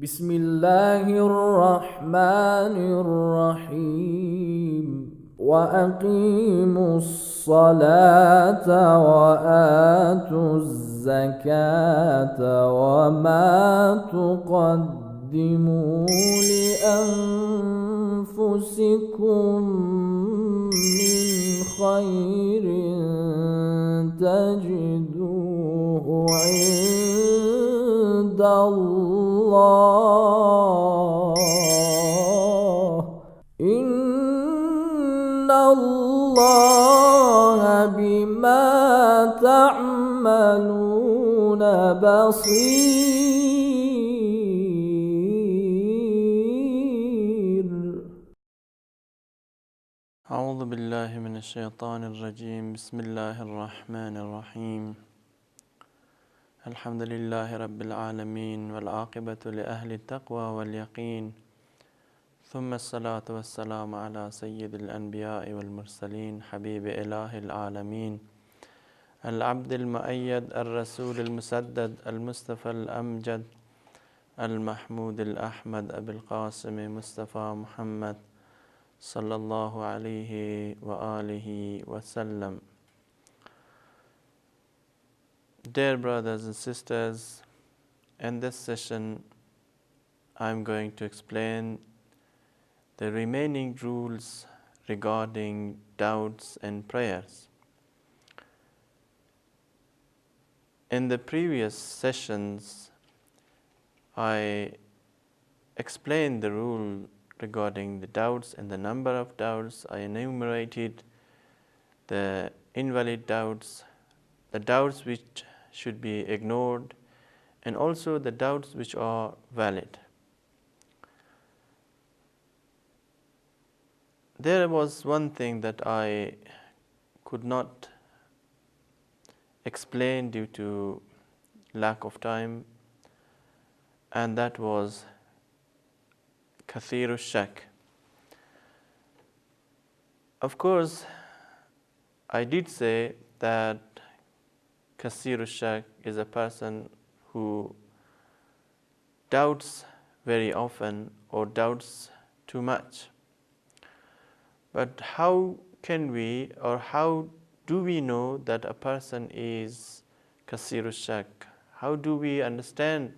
بسم الله الرحمن الرحيم وأقيموا الصلاة وآتوا الزكاة وما تقدموا لأنفسكم من خير تجدوه عند الله إن الله بما تعملون بصير. أعوذ بالله من الشيطان الرجيم. بسم الله الرحمن الرحيم. الحمد لله رب العالمين والعاقبة لأهل التقوى واليقين، ثم الصلاة والسلام على سيد الأنبياء والمرسلين حبيب إله العالمين العبد المؤيد الرسول المسدد المصطفى الأمجد المحمود الأحمد أبي القاسم مصطفى محمد صلى الله عليه وآله وسلم. Dear brothers and sisters, in this session I'm going to explain the remaining rules regarding doubts and prayers. In the previous sessions I explained the rule regarding the doubts and the number of doubts. I enumerated the invalid doubts, the doubts which should be ignored, and also the doubts which are valid. There was one thing that I could not explain due to lack of time, and that was kathiru shak. Of course, I did say that kathiru shak is a person who doubts very often or doubts too much. But how can we, or how do we know that a person is kathiru shak? How do we understand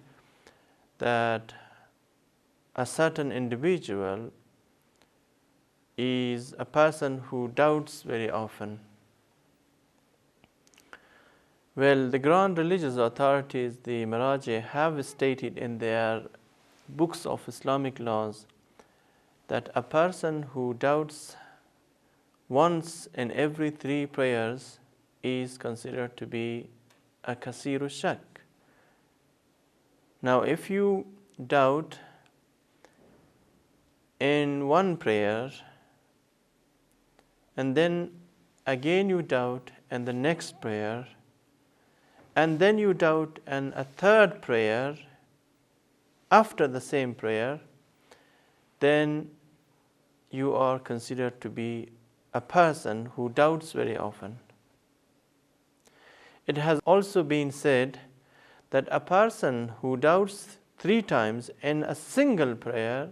that a certain individual is a person who doubts very often? Well, the grand religious authorities, the Maraji, have stated in their books of Islamic laws that a person who doubts once in every 3 prayers is considered to be a kathiru shak. Now, if you doubt in one prayer and then again you doubt in the next prayer and then you doubt in a 3rd prayer after the same prayer, then you are considered to be a person who doubts very often. It has also been said that a person who doubts 3 times in a single prayer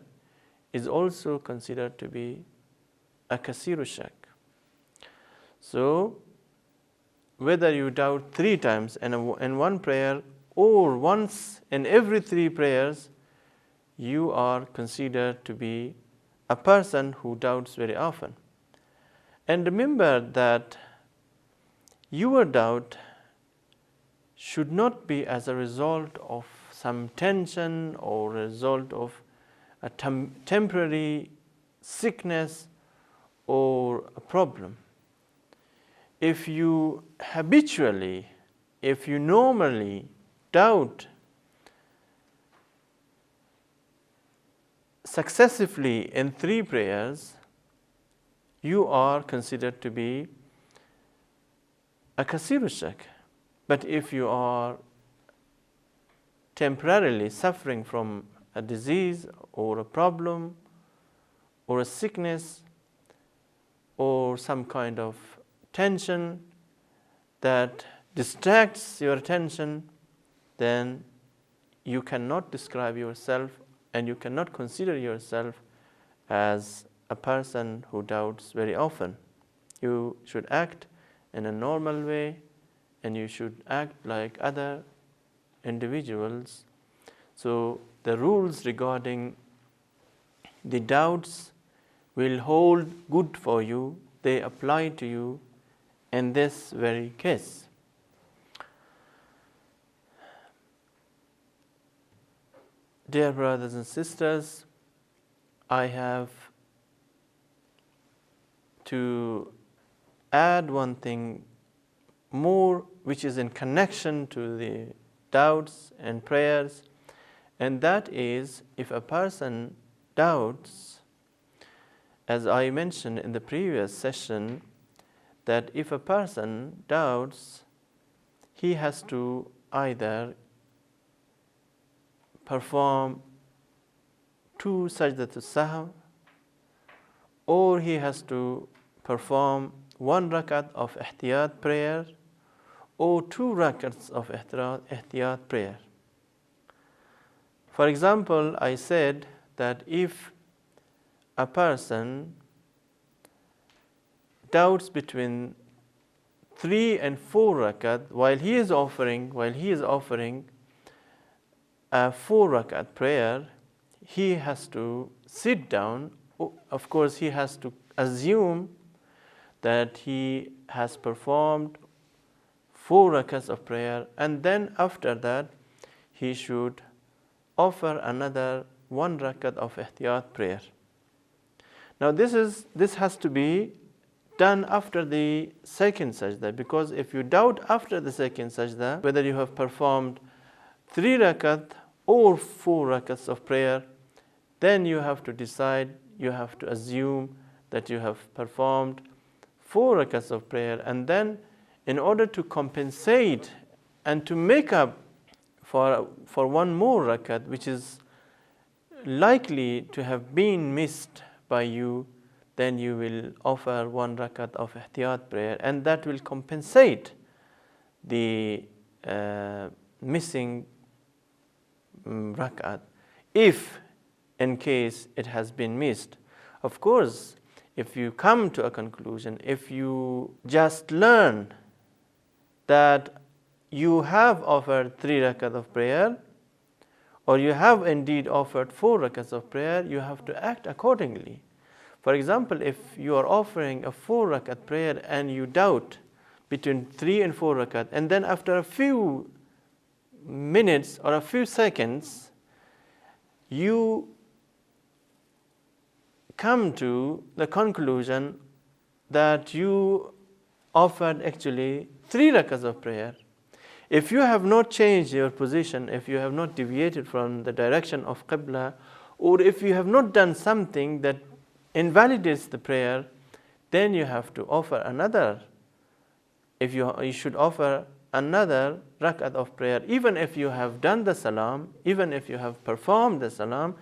is also considered to be a kathiru shak. So, whether you doubt 3 times in one prayer or once in every 3 prayers, you are considered to be a person who doubts very often. And remember that your doubt should not be as a result of some tension or a result of a temporary sickness or a problem. If you habitually, if you normally doubt successively in 3 prayers, you are considered to be a kathiru shak. But if you are temporarily suffering from a disease or a problem or a sickness or some kind of tension that distracts your attention, then you cannot describe yourself and you cannot consider yourself as a person who doubts very often. You should act in a normal way and you should act like other individuals. So the rules regarding the doubts will hold good for you. They apply to you in this very case. Dear brothers and sisters, I have to add one thing more which is in connection to the doubts and prayers, and that is, if a person doubts, as I mentioned in the previous session, that if a person doubts, he has to either perform 2 sajdat al-sahw, or he has to perform 1 rakat of ihtiyat prayer, or 2 rakats of ihtiyat prayer. For example, I said that if a person doubts between 3 and 4 rakat while he is offering a 4 rakat prayer, he has to sit down. Of course, he has to assume that he has performed 4 rakats of prayer, and then after that he should offer another 1 rakat of ihtiyat prayer. Now this has to be done after the second sajda, because if you doubt after the second sajda whether you have performed 3 rakat or 4 rakats of prayer, then you have to decide, you have to assume that you have performed 4 rakats of prayer, and then in order to compensate and to make up for 1 more rakat which is likely to have been missed by you, then you will offer 1 rakat of ihtiyat prayer, and that will compensate the missing rakat, if in case it has been missed. Of course, if you come to a conclusion, if you just learn that you have offered 3 rakat of prayer, or you have indeed offered 4 rakats of prayer, you have to act accordingly. For example, if you are offering a 4 rakat prayer and you doubt between 3 and 4 rakat, and then after a few minutes or a few seconds, you come to the conclusion that you offered actually 3 rakats of prayer. If you have not changed your position, if you have not deviated from the direction of Qibla, or if you have not done something that invalidates the prayer, then you have to offer another. If you should offer another rakat of prayer, even if you have done the salam, even if you have performed the salam,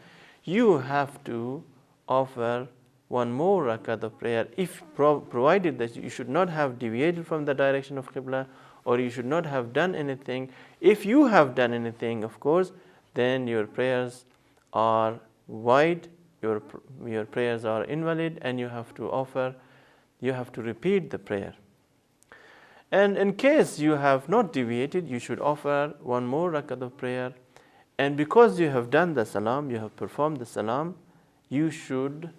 you have to offer 1 more rakat of prayer, if provided that you should not have deviated from the direction of Qibla, or you should not have done anything. If you have done anything, of course, then your prayers are void, your prayers are invalid, and you have to repeat the prayer. And in case you have not deviated, you should offer 1 more rakat of prayer. And because you have done the salam, you have performed the salam, you should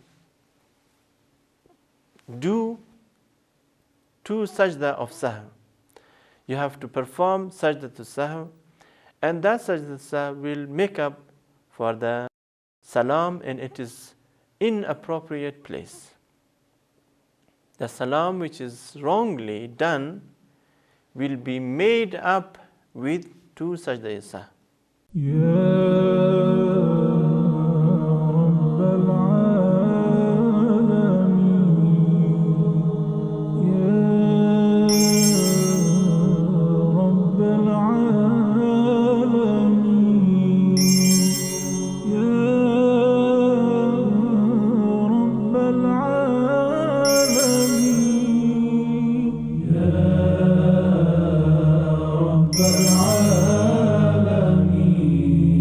do 2 sajda of sahw. You have to perform sajdat al-sahw, and that sajdat al-sahw will make up for the salam, and it is inappropriate place. The salam which is wrongly done will be made up with 2 sajda al-sahw. العالمين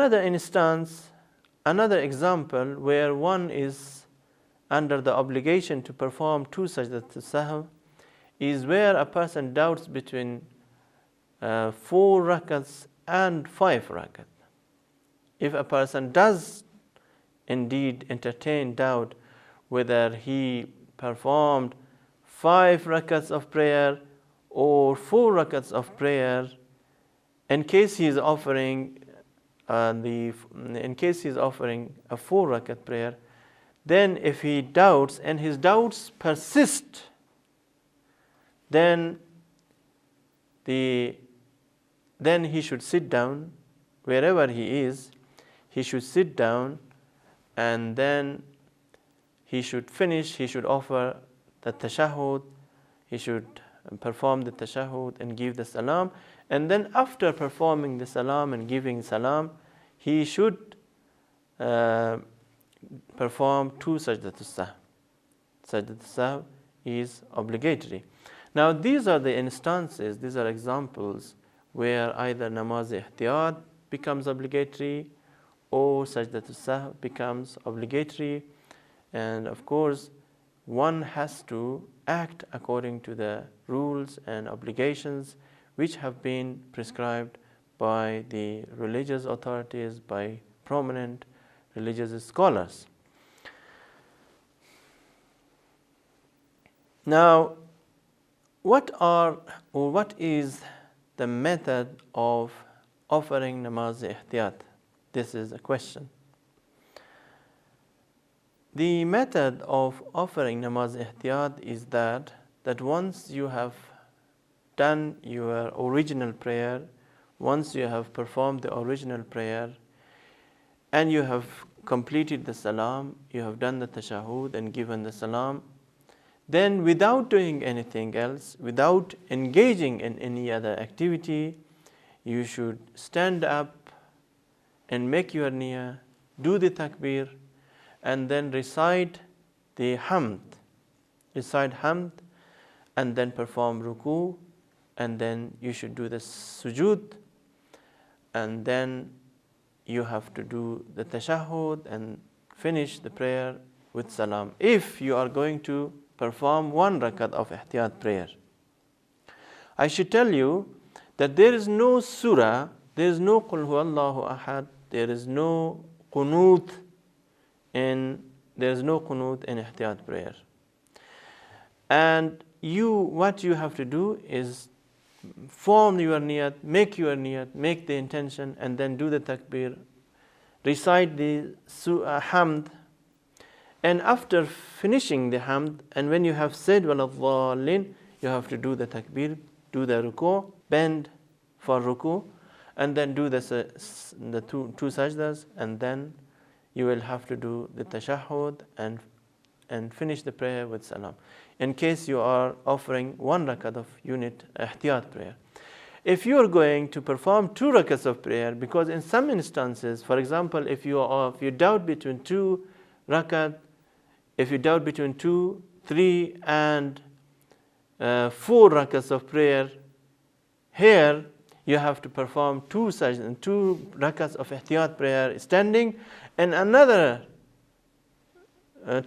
Another instance, another example where one is under the obligation to perform two sajdat sahw is where a person doubts between 4 rakats and 5 rakat. If a person does indeed entertain doubt whether he performed 5 rakats of prayer or 4 rakats of prayer, in case he is offering in case he is offering a 4 rakat prayer, then if he doubts and his doubts persist, then he should sit down wherever he is. He should sit down and then he should finish. He should offer the tashahhud. He should perform the tashahhud and give the salam. And then after performing the salam and giving salam, he should perform 2 sajdatus sahw. Sajdatus sahw is obligatory. Now these are the instances, these are examples where either namaz ihtiyat becomes obligatory or sajdatus sahw becomes obligatory. And of course, one has to act according to the rules and obligations which have been prescribed by the religious authorities, by prominent religious scholars. Now, what is the method of offering namaz ihtiyat? This is a question. The method of offering namaz ihtiyat is that once you have done your original prayer, once you have performed the original prayer and you have completed the salam, you have done the tashahhud and given the salam, then without doing anything else, without engaging in any other activity, you should stand up and make your niyyah, do the takbir, and then recite the hamd. Recite hamd and then perform ruku, and then you should do the sujud, and then you have to do the tashahhud and finish the prayer with salam. If you are going to perform 1 rakat of ihtiyat prayer, I should tell you that there is no surah, there is no qul huwallahu ahad, there is no qunut in ihtiyat prayer. And what you have to do is form your niyat, make the intention, and then do the takbir, recite the hamd, and after finishing the hamd, and when you have said waladhdallin, you have to do the takbir, do the ruku, bend for ruku, and then do the two sajdas, and then you will have to do the tashahhud and finish the prayer with salam. In case you are offering 1 rakat of unit ihtiyat prayer. If you are going to perform 2 rakats of prayer, because in some instances, for example, if you doubt between 2 rakat, if you doubt between 2, 3 and 4 rakats of prayer, here you have to perform 2 sajdas, 2 rakats of ihtiyat prayer standing, and another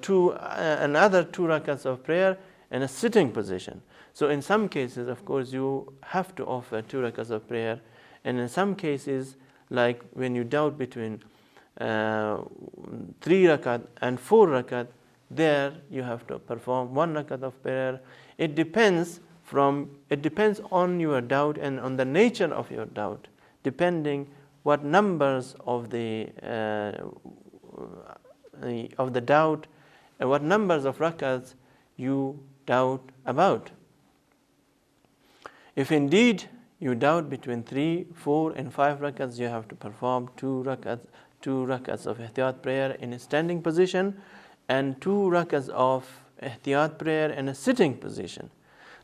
2 rakats of prayer in a sitting position. So in some cases, of course, you have to offer 2 rakats of prayer, and in some cases, like when you doubt between 3 rakat and 4 rakat, there you have to perform 1 rakat of prayer. It depends on your doubt and on the nature of your doubt, depending what numbers of the doubt and what numbers of rakats you doubt about. If indeed you doubt between 3, 4 and 5 rakats, you have to perform 2 rakats of ihtiyat prayer in a standing position and 2 rakats of ihtiyat prayer in a sitting position.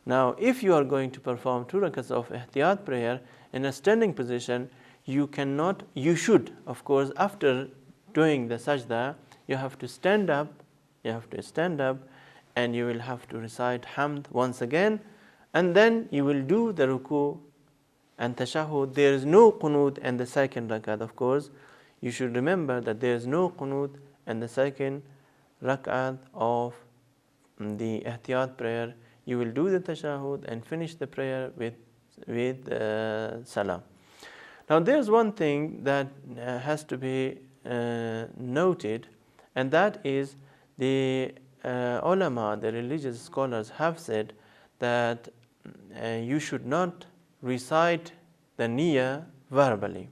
Now, if you are going to perform 2 rakats of ihtiyat prayer in a standing position, you should, of course, after doing the sajda, you have to stand up, and you will have to recite hamd once again, and then you will do the ruku and tashahhud. There is no qunut in the second rakat, of course. you should remember that there is no qunut and the second rak'at of the ihtiyat prayer. You will do the tashahud and finish the prayer with salam. Now there's one thing that has to be noted, and that is the ulama, the religious scholars have said that you should not recite the niyyah verbally.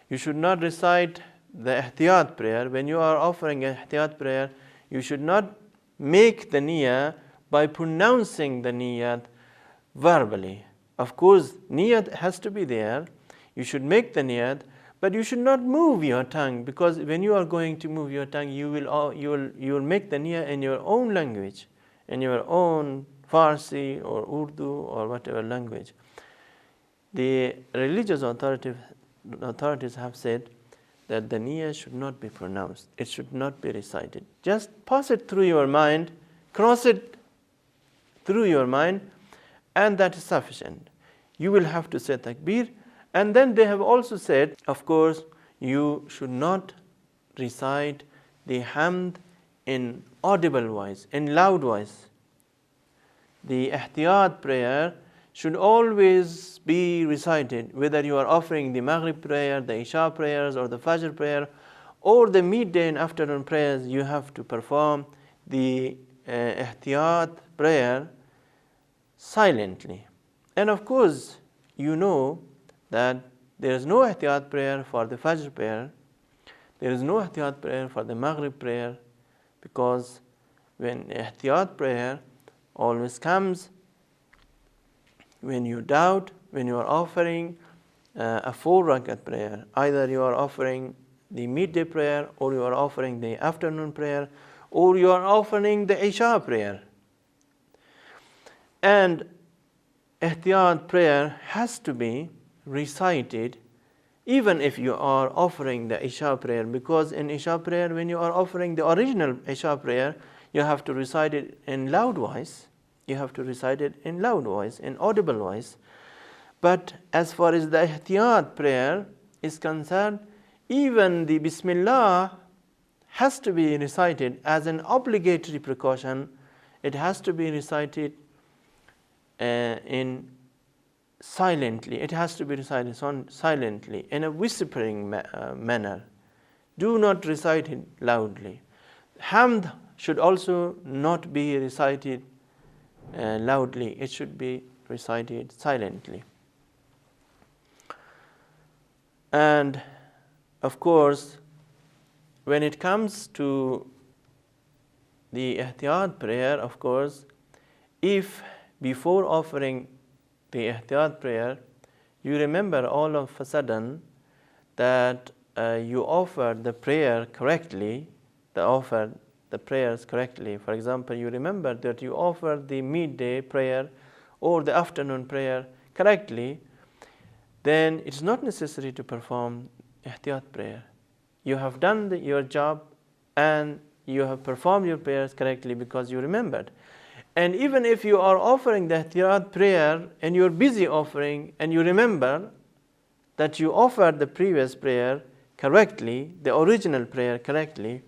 You should not recite the ihtiyat prayer. When you are offering a ihtiyat prayer, you should not make the niyyah by pronouncing the niyyat verbally. Of course, niyyat has to be there. You should make the niyyat, but you should not move your tongue, because when you are going to move your tongue, you will make the niyyah in your own language, in your own Farsi or Urdu or whatever language. The religious authorities have said that the niyyah should not be pronounced. It should not be recited. Just pass it through your mind, cross it through your mind, and that is sufficient. You will have to say takbir. And then they have also said, of course, you should not recite the hamd in audible voice, in loud voice. The ihtiyat prayer should always be recited, whether you are offering the Maghrib prayer, the Isha prayers, or the Fajr prayer, or the midday and afternoon prayers. You have to perform the ihtiyat prayer silently. And of course, you know that there is no ihtiyat prayer for the Fajr prayer, there is no ihtiyat prayer for the Maghrib prayer, because when ihtiyat prayer always comes when you doubt, when you are offering a 4 rakat prayer. Either you are offering the midday prayer, or you are offering the afternoon prayer, or you are offering the Isha prayer. And ihtiyat prayer has to be recited even if you are offering the Isha prayer, because in Isha prayer, when you are offering the original Isha prayer, you have to recite it in loud voice. You have to recite it in loud voice, in audible voice. But as far as the ihtiyat prayer is concerned, even the Bismillah has to be recited as an obligatory precaution. It has to be recited in silently. It has to be recited silently, in a whispering manner. Do not recite it loudly. Hamd should also not be recited loudly. It should be recited silently. And of course, when it comes to the ihtiyat prayer, of course, if before offering the ihtiyat prayer, you remember all of a sudden that you offered the prayer correctly, the prayers correctly. For example, you remember that you offered the midday prayer or the afternoon prayer correctly, then it's not necessary to perform ihtiyat prayer. You have done your job and you have performed your prayers correctly because you remembered. And even if you are offering the ihtiyat prayer and you're busy offering and you remember that you offered the previous prayer correctly, the original prayer correctly,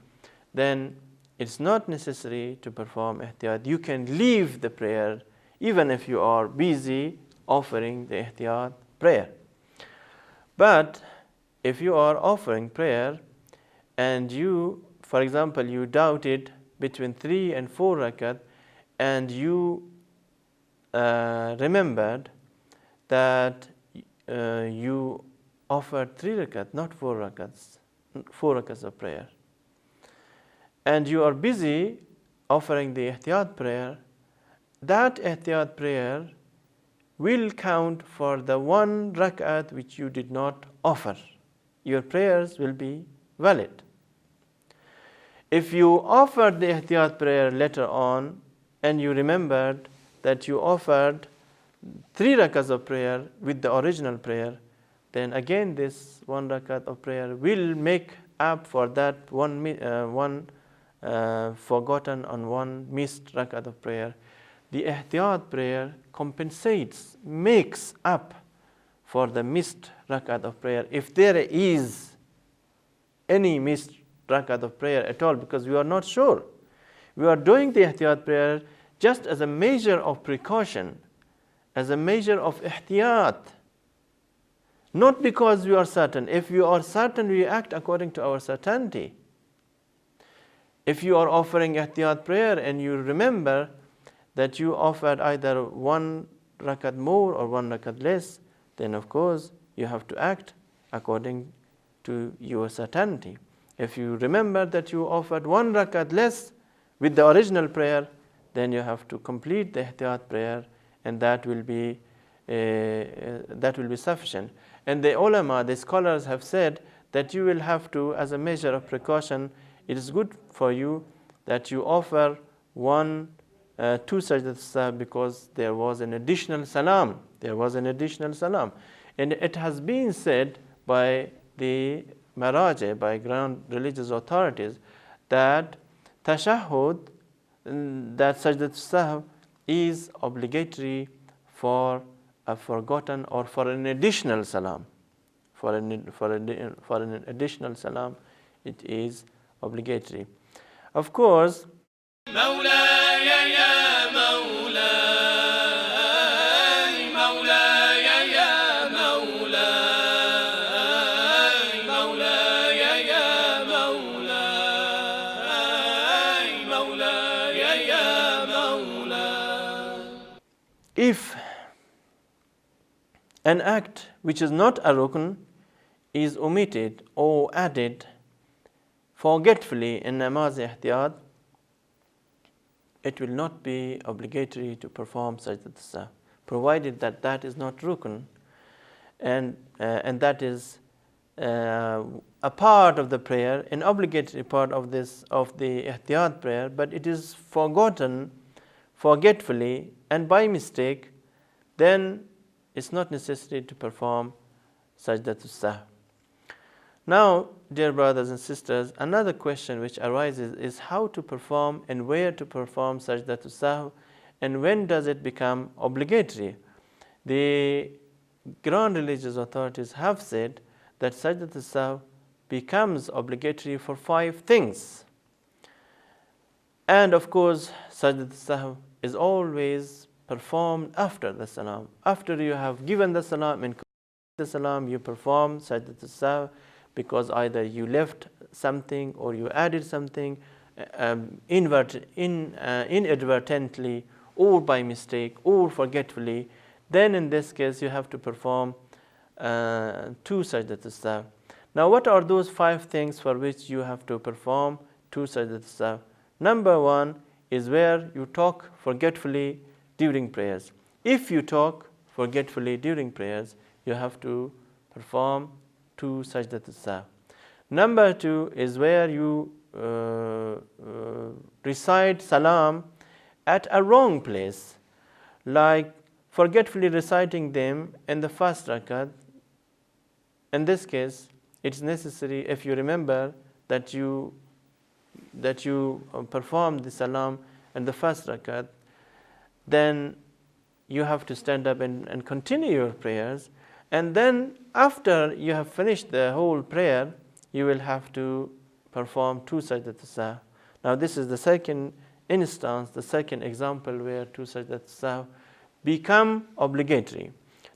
then it's not necessary to perform ihtiyat. You can leave the prayer even if you are busy offering the ihtiyat prayer. But if you are offering prayer and you, for example, you doubted between 3 and 4 rakat, and you remembered that you offered 3 rakat, not 4 rakats of prayer, and you are busy offering the ihtiyat prayer, that ihtiyat prayer will count for the 1 rakat which you did not offer. Your prayers will be valid. If you offered the ihtiyat prayer later on and you remembered that you offered 3 rakats of prayer with the original prayer, then again this 1 rakat of prayer will make up for that one forgotten and 1 missed rakat of prayer. The ihtiyat prayer compensates, makes up for the missed rakat of prayer, if there is any missed rakat of prayer at all, because we are not sure. We are doing the ihtiyat prayer just as a measure of precaution, as a measure of ihtiyat, not because we are certain. If we are certain, we act according to our certainty. If you are offering ihtiyat prayer and you remember that you offered either one rakat more or one rakat less, then of course you have to act according to your certainty. If you remember that you offered one rakat less with the original prayer, then you have to complete the ihtiyat prayer, and that will be sufficient. And the ulama, the scholars have said that you will have to, as a measure of precaution, it is good for you that you offer two sajdat sahw, because there was an additional salam. There was an additional salam. And it has been said by the maraja, by ground religious authorities, that tashahhud, that sajdat sahw is obligatory for a forgotten or for an additional salam. For an additional salam, it is obligatory. Of course, if an act which is not a rukn is omitted or added forgetfully in namaz ihtiyat, it will not be obligatory to perform sajdat sahw, provided that that is not rukn, and that is a part of the prayer, an obligatory part of the ihtiyat prayer, but it is forgotten forgetfully and by mistake, then it's not necessary to perform sajdat sahw. Now, dear brothers and sisters, another question which arises is how to perform and where to perform sajdat sahw, and when does it become obligatory. The ground religious authorities have said that sajdat sahw becomes obligatory for 5 things. And of course, sajdat sahw is always performed after the salam. After you have given the salam and the salam, you perform sajdat sahw, because either you left something or you added something inadvertently or by mistake or forgetfully. Then in this case you have to perform 2 sajdat sahw. Now what are those 5 things for which you have to perform 2 sajdat sahw? Number 1 is where you talk forgetfully during prayers. If you talk forgetfully during prayers, you have to perform 2 sajdat sahw. Number 2 is where you recite salam at a wrong place, like forgetfully reciting them in the first rakat. In this case, it's necessary, if you remember that you perform the salam in the first rakat, then you have to stand up and continue your prayers. And then after you have finished the whole prayer, you will have to perform 2 sajdat sahw. Now this is the second instance, the second example where 2 sajdat sahw become obligatory.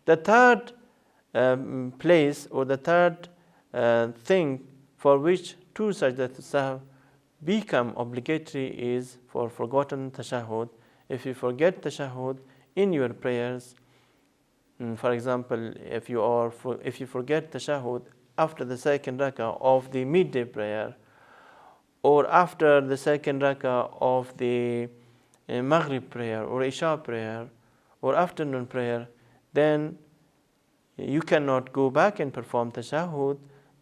The third place, or the third thing for which 2 sajdat sahw become obligatory is for forgotten tashahhud. If you forget tashahhud in your prayers, for example, if you forget tashahhud after the second rakah of the midday prayer, or after the second rakah of the maghrib prayer or isha prayer or afternoon prayer, then you cannot go back and perform tashahhud.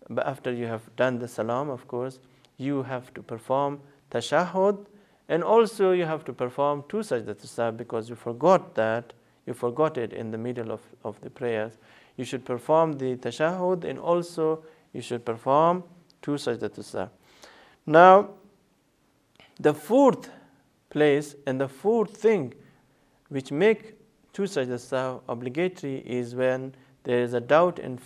But after you have done the salam, of course, you have to perform tashahhud, and also you have to perform 2 sajdat sahw, because you forgot it in the middle of the prayers. You should perform the tashahhud, and also you should perform 2 sajdat sahw. Now, the fourth place and the fourth thing which make 2 sajdat sahw obligatory is when there is a doubt in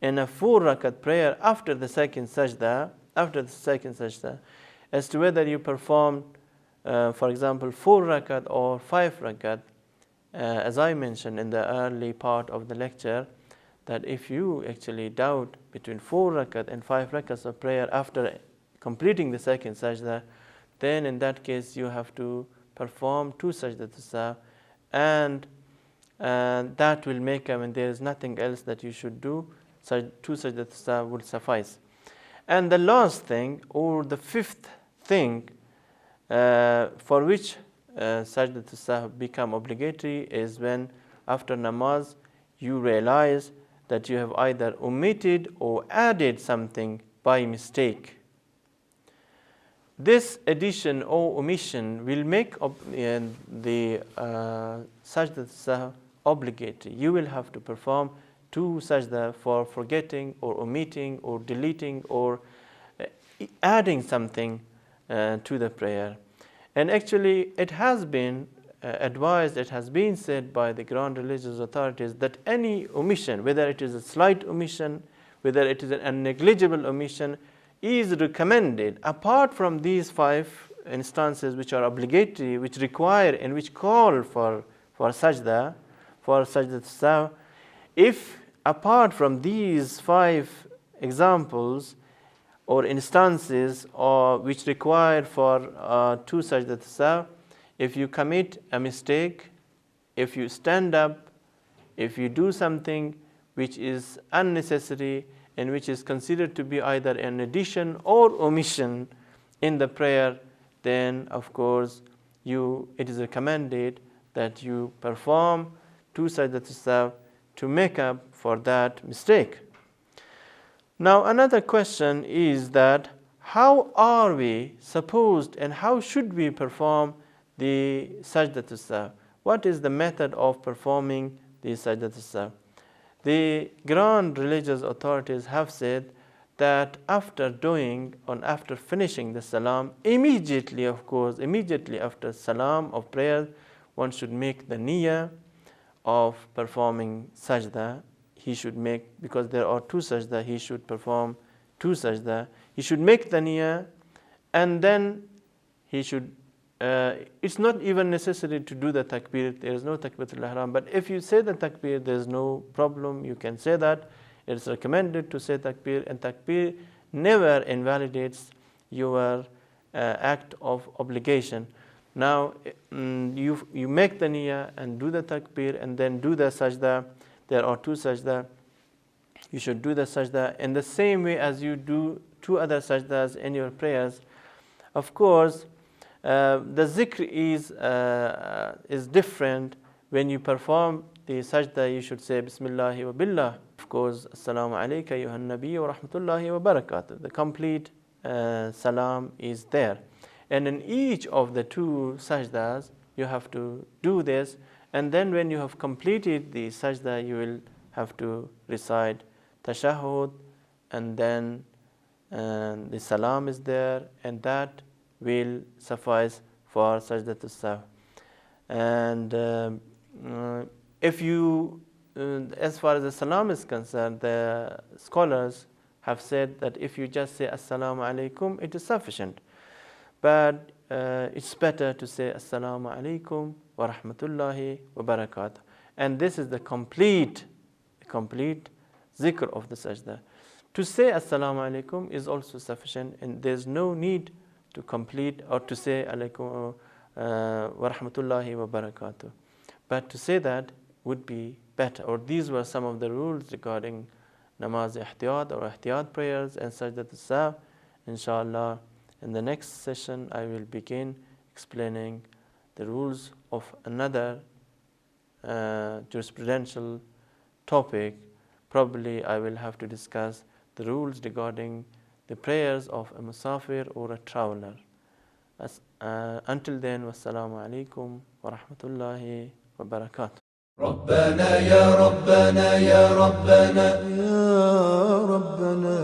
a 4 rakat prayer after the second sajda, as to whether you perform, for example, 4 rakat or 5 rakat. As I mentioned in the early part of the lecture, that if you actually doubt between 4 rakat and 5 rakats of prayer after completing the second sajda, then in that case you have to perform 2 sajdat as-sahw, and that will make, there is nothing else that you should do. 2 sajdat as-sahw would suffice. And the last thing, or the 5th thing for which sajdat as-sahw become obligatory, is when after namaz you realize that you have either omitted or added something by mistake. This addition or omission will make the sajdat as-sahw obligatory. You will have to perform 2 sajda for forgetting or omitting or deleting or adding something to the prayer. And actually it has been advised, it has been said by the ground religious authorities, that any omission, whether it is a slight omission, whether it is a negligible omission, is recommended apart from these 5 instances which are obligatory, which require and which call for sajda, for sajdat as-sahw. If apart from these 5 examples or instances which require for 2 sajdat as-sahw, if you commit a mistake, if you stand up, if you do something which is unnecessary and which is considered to be either an addition or omission in the prayer, then of course it is recommended that you perform 2 sajdat as-sahw to make up for that mistake. Now another question is that how are we supposed and how should we perform the sajdat as-sahw? What is the method of performing the sajdat as-sahw? The grand religious authorities have said that after finishing the salam, immediately after salam of prayer, one should make the niyyah of performing sajda. He should make, because there are 2 sajda, he should perform 2 sajda. He should make the niyyah, and then he should, it's not even necessary to do the takbir. There is no takbiratul ihram, but if you say the takbir, there is no problem. You can say that. It is recommended to say takbir, and takbir never invalidates your act of obligation. Now you make the niyyah and do the takbir and then do the sajda. There are 2 sajda. You should do the sajda in the same way as you do 2 other sajdas in your prayers. Of course, the zikr is different. When you perform the sajda, you should say Bismillahi wa billah. Of course, Assalamu alayka ayyuhan nabiy wa rahmatullahi wa barakatuh. The complete salam is there. And in each of the 2 sajdas, you have to do this. And then when you have completed the sajda, you will have to recite tashahhud, and then the salam is there, and that will suffice for sajdat as-sahw. And if you, as far as the salam is concerned, the scholars have said that if you just say assalamu alaikum, it is sufficient. But it's better to say assalamu alaikum wa rahmatullahi wa barakatuh. And this is the complete zikr of the sajda. To say assalamu alaikum is also sufficient, and there's no need to complete or to say alaikum wa rahmatullahi wa barakatuh. But to say that would be better. Or these were some of the rules regarding namaz ihtiyat or ihtiyat prayers and sajdat as-sahw. Inshallah, in the next session I will begin explaining the rules of another jurisprudential topic. Probably I will have to discuss the rules regarding the prayers of a musafir or a traveler. Until then, wassalamu alaikum wa rahmatullahi wa barakatuh. ربنا يا ربنا يا ربنا يا ربنا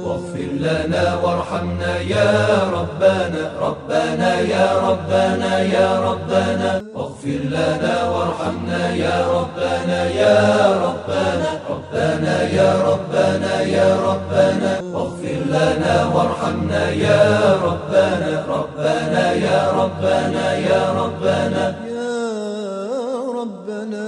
واغفر لنا وارحمنا يا ربنا ربنا يا ربنا يا ربنا واغفر لنا وارحمنا وارحمنا يا ربنا يا ربنا ربنا يا ربنا يا ربنا واغفر لنا وارحمنا يا ربنا ربنا يا ربنا يا ربنا يا ربنا